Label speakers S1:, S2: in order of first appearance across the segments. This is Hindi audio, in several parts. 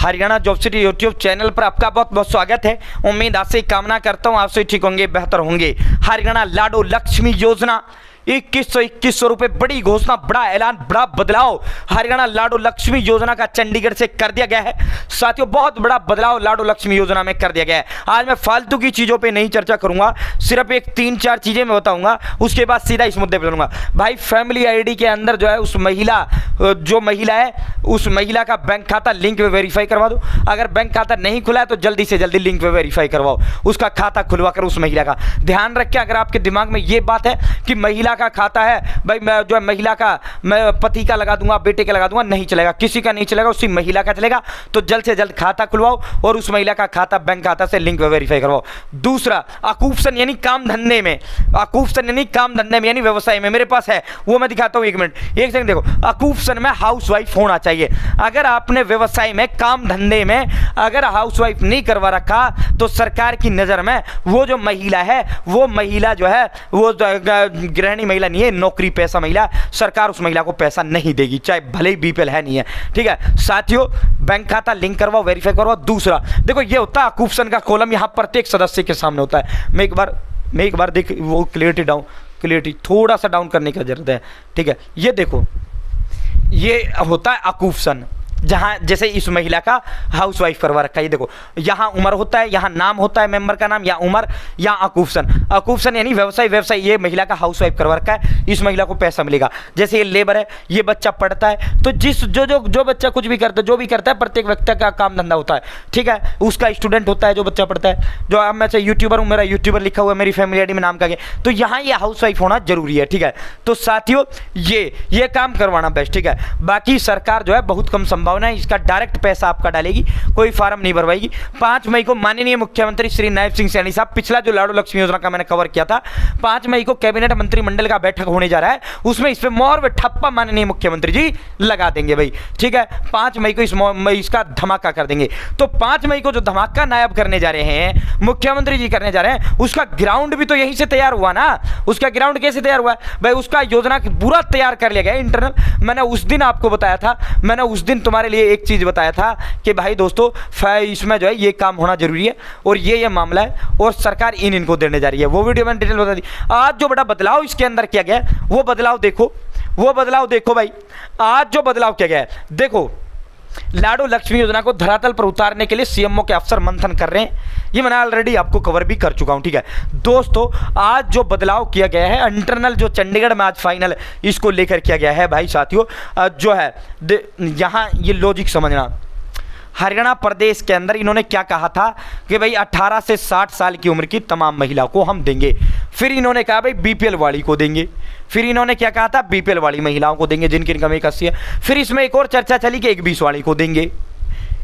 S1: Haryana job city YouTube channel पर आपका बहुत बहुत स्वागत है। उम्मीद आपसे कामना करता हूँ आप सभी ठीक होंगे, बेहतर होंगे। हरियाणा लाडो लक्ष्मी योजना 2100 रुपये, बड़ी घोषणा, बड़ा ऐलान, बड़ा बदलाव हरियाणा लाडो लक्ष्मी योजना का चंडीगढ़ से कर दिया गया है। साथियों, बहुत बड़ा बदलाव लाडो लक्ष्मी योजना में कर दिया गया है। आज मैं फालतू की चीज़ों पे नहीं चर्चा करूंगा, सिर्फ एक 3-4 चीज़ें मैं बताऊंगा, उसके बाद सीधा इस मुद्दे पर चलूंगा। भाई, फैमिली आईडी के अंदर जो है उस महिला है उस महिला का बैंक खाता लिंक पे वेरीफाई करवा दो। अगर बैंक खाता नहीं खुला है तो जल्दी से जल्दी लिंक पे वेरीफाई करवाओ, उसका खाता खुलवा कर उस महिला का। ध्यान रखें, अगर आपके दिमाग में ये बात है कि महिला का खाता है, भाई मैं जो है महिला का, मैं पति का लगा दूंगा, बेटे का लगा दूंगा, नहीं चलेगा, किसी का नहीं चलेगा, उसी महिला का चलेगा। तो जल्द से जल्द खाता खुलवाओ और उस महिला का खाता बैंक खाता से लिंक पे वेरीफाई करवाओ। दूसरा, अकूपसन यानी काम धंधे में, अकूपसन यानी काम धंधे में यानी व्यवसाय में, मेरे पास है वो मैं दिखाता हूं। 1 मिनट, 1 सेकंड देखो। अकूपसन में हाउसवाइफ होना चाहिए। अगर आपने व्यवसाय में, काम धंधे में अगर हाउसवाइफ नहीं करवा रखा तो सरकार की नजर में वो जो महिला है, वो महिला जो है वो गृहिणी महिला नहीं है, नौकरी पैसा महिला। सरकार उस महिला को पैसा नहीं देगी, चाहे भले ही बीपीएल है नहीं है। ठीक है साथियों, बैंक खाता लिंक करवाओ, वेरीफाई करवाओ। दूसरा देखो, ये होता है अकूपसन का कॉलम, यहाँ प्रत्येक सदस्य के सामने होता है। मैं एक बार देख, वो क्लियरिटी थोड़ा सा डाउन करने की जरूरत है। ठीक है, ये देखो, ये होता है अकूपसन, जहाँ जैसे इस महिला का हाउसवाइफ करवा रखा है। ये देखो, यहाँ उम्र होता है, यहाँ नाम होता है, मेंबर का नाम, या उम्र, या अकूपसन यानी व्यवसाय, ये महिला का हाउसवाइफ करवा रखा है, इस महिला को पैसा मिलेगा। जैसे ये लेबर है, ये बच्चा पढ़ता है, तो जिस जो बच्चा कुछ भी करता है, जो भी करता है, प्रत्येक व्यक्ति का काम धंधा होता है। ठीक है, उसका स्टूडेंट होता है जो बच्चा पढ़ता है। जो अब मैं यूट्यूबर हूँ, मेरा यूट्यूबर लिखा हुआ है, मेरी फैमिली आईडी में नाम का, तो यहाँ ये हाउसवाइफ होना जरूरी है। ठीक है, तो साथियों ये काम करवाना बेस्ट। ठीक है, बाकी सरकार जो है बहुत कम संभावना है इसका डायरेक्ट पैसा आपका डालेगी, कोई फार्म नहीं भरवाएगी। 5 मई को माननीय मुख्यमंत्री श्री नायब सिंह सैनी साहब, पिछला जो लाडो लक्ष्मी योजना का मैंने कवर किया था, 5 मई को कैबिनेट मंत्रिमंडल का बैठक होने जा रहा है, उसमें इस पे मोहर व ठप्पा माननीय मुख्यमंत्री जी लगा देंगे भाई। ठीक है, 5 मई को इसका धमाका कर देंगे। तो 5 मई को जो धमाका नायब करने जा रहे हैं, मुख्यमंत्री जी करने जा रहे हैं, उसका ग्राउंड भी तो यहीं से तैयार हुआ ना। उसका ग्राउंड कैसे तैयार हुआ भाई? उसका योजना पूरा तैयार कर लिया गया इंटरनल। मैंने उस दिन आपको बताया था, मैंने उस दिन तुम्हारे लिए एक चीज बताया था कि भाई दोस्तों, इसमें जो है ये काम होना जरूरी है और ये मामला है और सरकार इनको देने जा रही है। वो वीडियो मैंने डिटेल बता दी। आज जो बड़ा बदलाव इसके अंदर किया गया है, वो बदलाव देखो भाई। आज जो बदलाव किया गया है, देखो, लाडो लक्ष्मी योजना को धरातल पर उतारने के लिए सीएमओ के अफसर मंथन कर रहे हैं। ये मैंने ऑलरेडी आपको कवर भी कर चुका हूं। ठीक है दोस्तों, आज जो बदलाव किया गया है इंटरनल, जो चंडीगढ़ में आज फाइनल इसको लेकर किया गया है भाई साथियों, जो है यहां ये लॉजिक समझना। हरियाणा प्रदेश के अंदर इन्होंने क्या कहा था कि भाई 18 से 60 साल की उम्र की तमाम महिला को हम देंगे। फिर इन्होंने कहा भाई बीपीएल वाली को देंगे। फिर इन्होंने क्या कहा था? बीपीएल वाली महिलाओं को देंगे जिनकी इनकम 81 है। फिर इसमें एक और चर्चा चली कि 120 वाली को देंगे,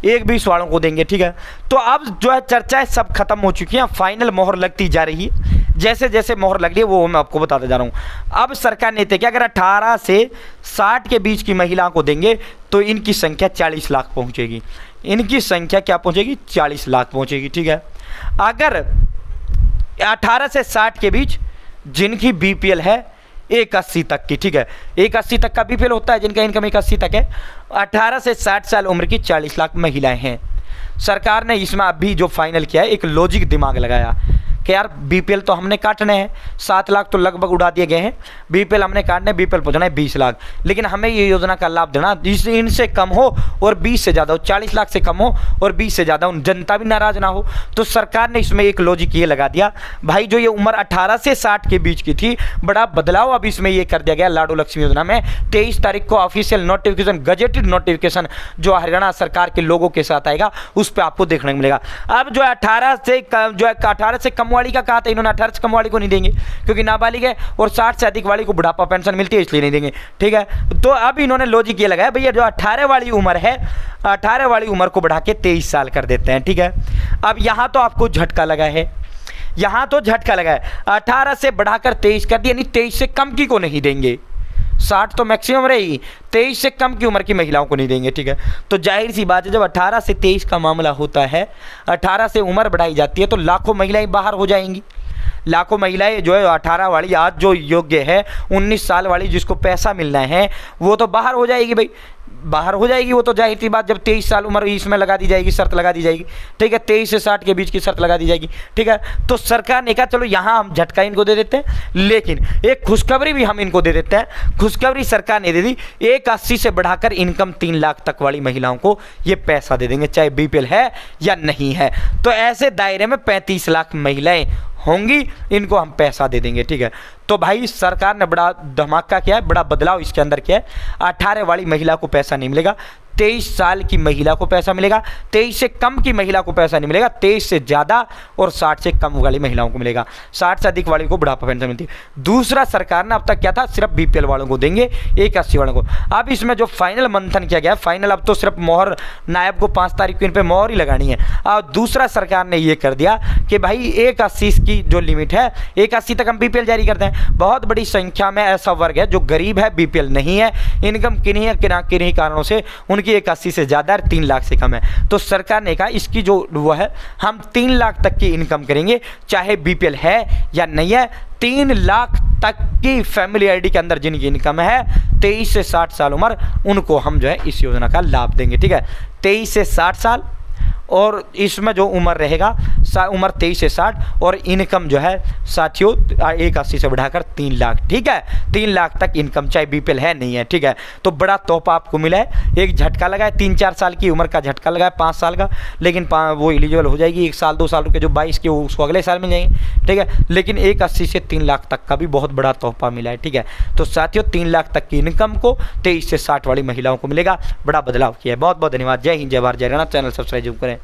S1: 120 वालों को देंगे। ठीक है, तो अब जो है चर्चाएं सब खत्म हो चुकी हैं, फाइनल मोहर लगती जा रही है। जैसे जैसे मोहर लग रही है वो मैं आपको बताते जा रहा हूँ। अब सरकार ने तय किया अगर 18 से 60 के बीच की महिलाओं को देंगे तो इनकी संख्या 40 लाख पहुँचेगी। इनकी संख्या क्या पहुँचेगी? 40 लाख पहुँचेगी। ठीक है, अगर 18 से 60 के बीच जिनकी बीपीएल है 81 तक की, ठीक है, 81 तक का बीपीएल होता है जिनका इनकम 81 तक है, 18 से 60 साल उम्र की 40 लाख महिलाएं हैं। सरकार ने इसमें अभी जो फाइनल किया है, एक लॉजिक दिमाग लगाया कि यार बीपीएल तो हमने काटने हैं, 7 लाख तो लगभग उड़ा दिए गए हैं, बीपीएल हमने काटने, बीपीएल पहुंचना है 20 लाख, लेकिन हमें ये योजना का लाभ देना जिससे इनसे कम हो और 20 से ज़्यादा हो, 40 लाख से कम हो और 20 से ज़्यादा हो, जनता भी नाराज ना हो। तो सरकार ने इसमें एक लॉजिक ये लगा दिया भाई, जो ये उम्र 18 से 60 के बीच की थी, बड़ा बदलाव अब इसमें ये कर दिया गया लाडो लक्ष्मी योजना में। 23 तारीख को ऑफिशियल नोटिफिकेशन, गजेटेड नोटिफिकेशन जो हरियाणा सरकार के लोगों के साथ आएगा, उस पर आपको देखने को मिलेगा। अब जो 18 से कम वाली का कहा था इन्होंने, 18 से कम वाली को नहीं देंगे क्योंकि नाबालिग है, और 60 से अधिक वाली को बुढ़ापा पेंशन मिलती है इसलिए नहीं देंगे। ठीक है, तो अब इन्होंने लॉजिक ये लगाया भैया जो 18 वाली उम्र है, 18 वाली उम्र को बढ़ा के 23 साल कर देते हैं। ठीक है, अब यहां तो आपको झटका लगा है, 18 से बढ़ाकर 23 कर दिया, यानी 23 से कम की को नहीं देंगे। 60 तो मैक्सिमम रहेगी, 23 से कम की उम्र की महिलाओं को नहीं देंगे। ठीक है, तो जाहिर सी बात है जब 18 से 23 का मामला होता है, 18 से उम्र बढ़ाई जाती है तो लाखों महिलाएं बाहर हो जाएंगी। लाखों महिलाएं जो है 18 वाली आज जो योग्य है, 19 साल वाली जिसको पैसा मिलना है वो तो बाहर हो जाएगी भाई, बाहर हो जाएगी वो तो जाहिर सी बात, जब 23 साल उम्र इसमें लगा दी जाएगी, शर्त लगा दी जाएगी, ठीक है, 23 से 60 के बीच की शर्त लगा दी जाएगी, ठीक है। तो सरकार ने कहा चलो यहाँ हम झटका इनको दे देते हैं, लेकिन एक खुशखबरी भी हम इनको दे देते हैं। खुशखबरी सरकार ने दे दी, 180 से बढ़ाकर इनकम 3 लाख तक वाली महिलाओं को ये पैसा दे देंगे, चाहे बीपीएल है या नहीं है। तो ऐसे दायरे में 35 लाख महिलाएं होंगी, इनको हम पैसा दे देंगे, ठीक है। तो भाई सरकार ने बड़ा धमाका किया है, बड़ा बदलाव इसके अंदर किया है। 18 वाली महिला को पैसा नहीं मिलेगा, 23 साल की महिला को पैसा मिलेगा, 23 से कम की महिला को पैसा नहीं मिलेगा, 23 से ज़्यादा और 60 से कम वाली महिलाओं को मिलेगा, 60 से अधिक वाली को बुढ़ापा पेंशन मिलती है। दूसरा, सरकार ने अब तक क्या था, सिर्फ बीपीएल वालों को देंगे, 180 वालों को। अब इसमें जो फाइनल मंथन किया गया, फाइनल अब तो सिर्फ मोहर नायब को 5 तारीख को इन पर मोहर ही लगानी है। और दूसरा, सरकार ने ये कर दिया कि भाई 180 की जो लिमिट है, 180 तक हम बीपीएल जारी करते हैं। बहुत बड़ी संख्या में ऐसा वर्ग है जो गरीब है, बीपीएल नहीं है, इनकम किन्हीं कारणों से उनकी 180 से ज़्यादा 3 लाख से कम है। तो सरकार ने कहा इसकी जो वो है, हम 3 लाख तक की इनकम करेंगे, चाहे बीपीएल है या नहीं है। 3 लाख तक की फैमिली आईडी के अंदर जिनकी इनकम है 23 से 60 साल उम्र, उनको हम जो है इस योजना का लाभ देंगे, ठीक है। 23 से 60 साल और इसमें जो उम्र रहेगा उम्र 23 से 60 और इनकम जो है साथियों 180 से बढ़ाकर 3 लाख, ठीक है। 3 लाख तक इनकम, चाहे बीपीएल है नहीं है, ठीक है। तो बड़ा तोहफा आपको मिला है, एक झटका लगा है, 3-4 साल की उम्र का झटका लगा है, 5 साल का, लेकिन वो एलिजिबल हो जाएगी। 1 साल 2 साल के जो 22 के उसको अगले साल मिल जाएंगे, ठीक है। लेकिन 180 से 3 लाख तक का भी बहुत बड़ा तोहफा मिला है, ठीक है। तो साथियों 3 लाख तक की इनकम को 23 से 60 वाली महिलाओं को मिलेगा, बड़ा बदलाव किया है। बहुत बहुत धन्यवाद। जय हिंद, जय भारत, जय हरियाणा। चैनल सब्सक्राइब करें।